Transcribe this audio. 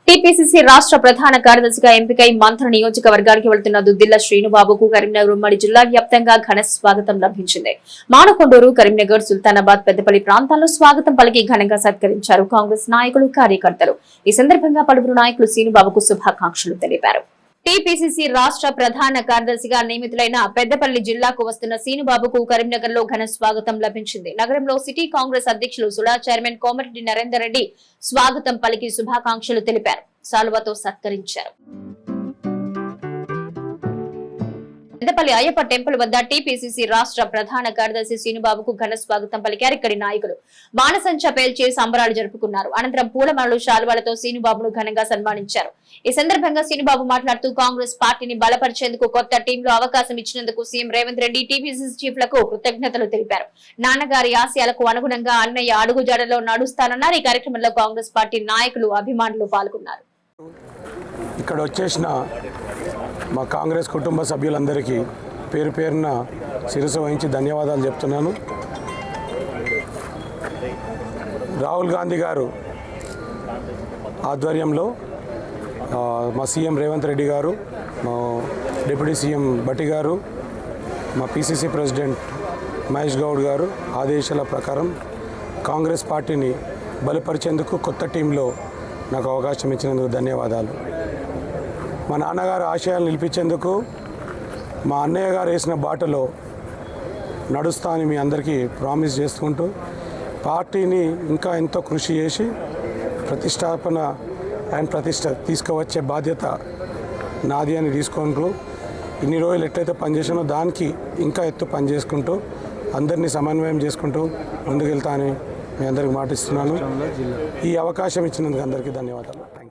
TPCC రాష్ట్ర ప్రధాన కార్యదర్శిగా ఎంపికై మంత్ర నియోజకవర్గానికి వెళ్తున్న దుద్దిల్ల శ్రీనుబాబుకు కరీంనగర్ ఉమ్మడి జిల్లా వ్యాప్తంగా ఘన స్వాగతం లభించింది. మానకొండూరు, కరీంనగర్, సుల్తానాబాద్, పెద్దపల్లి ప్రాంతాల్లో స్వాగతం పలికి ఘనంగా సత్కరించారు కాంగ్రెస్ నాయకులు, కార్యకర్తలు. ఈ సందర్భంగా పలువురు నాయకులు శ్రీనుబాబుకు శుభాకాంక్షలు తెలిపారు. టీపీసీసీ రాష్ట్ర ప్రధాన కార్యదర్శిగా నియమితులైన పెద్దపల్లి జిల్లాకు వస్తున్న శ్రీనుబాబుకు కరీంనగర్ లో ఘన స్వాగతం లభించింది. నగరంలో సిటీ కాంగ్రెస్ అధ్యక్షులు సుడా చైర్మన్ కోమటిరెడ్డి నరేందర్ రెడ్డి స్వాగతం పలికి శుభాకాంక్షలు తెలిపారు. శాలువాతో సత్కరించారు. పెద్దపల్లి అయ్యప్ప టెంపుల్ వద్ద టీపీసీసీ రాష్ట్ర ప్రధాన కార్యదర్శి శ్రీనుబాబుకు ఘన స్వాగతం పలికారు. ఇక్కడి నాయకులు బాణసంచ పేల్చి సంబరాలు జరుపుకున్నారు. అనంతరం పూలమాలలు, శాలువాలతో శ్రీనుబాబును ఘనంగా సన్మానించారు. ఈ సందర్భంగా శ్రీనుబాబు మాట్లాడుతూ కాంగ్రెస్ పార్టీని బలపరిచేందుకు కొత్త టీంలో అవకాశం ఇచ్చినందుకు సీఎం రేవంత్ రెడ్డి, టీపీసీసీ చీఫ్లకు కృతజ్ఞతలు తెలిపారు. నాన్నగారి ఆశయాలకు అనుగుణంగా అన్నయ్య అడుగుజాడలో నడుస్తానన్నారు. ఈ కార్యక్రమంలో కాంగ్రెస్ పార్టీ నాయకులు, అభిమానులు పాల్గొన్నారు. ఇక్కడ వచ్చేసిన మా కాంగ్రెస్ కుటుంబ సభ్యులందరికీ పేరు పేరున శిరస్సు వహించి ధన్యవాదాలు చెప్తున్నాను. రాహుల్ గాంధీ గారు ఆధ్వర్యంలో మా సీఎం రేవంత్ రెడ్డి గారు, మా డిప్యూటీ సీఎం భట్టి గారు, మా పీసీసీ ప్రెసిడెంట్ మహేష్ గౌడ్ గారు ఆదేశాల ప్రకారం కాంగ్రెస్ పార్టీని బలపరిచేందుకు కొత్త టీంలో నాకు అవకాశం ఇచ్చినందుకు ధన్యవాదాలు. మా నాన్నగారు ఆశయాలు నిలిపించేందుకు మా అన్నయ్య గారు వేసిన బాటలో నడుస్తా అని మీ అందరికీ ప్రామిస్ చేసుకుంటూ పార్టీని ఇంకా ఎంతో కృషి చేసి ప్రతిష్టాపన అండ్ ప్రతిష్ట తీసుకువచ్చే బాధ్యత నాది అని తీసుకుంటూ ఇన్ని రోజులు ఎట్లయితే పనిచేసానో దానికి ఇంకా ఎత్తు పనిచేసుకుంటూ అందరినీ సమన్వయం చేసుకుంటూ ముందుకెళ్తా అని మీ అందరికి మాటిస్తున్నాను. ఈ అవకాశం ఇచ్చినందుకు అందరికీ ధన్యవాదాలు.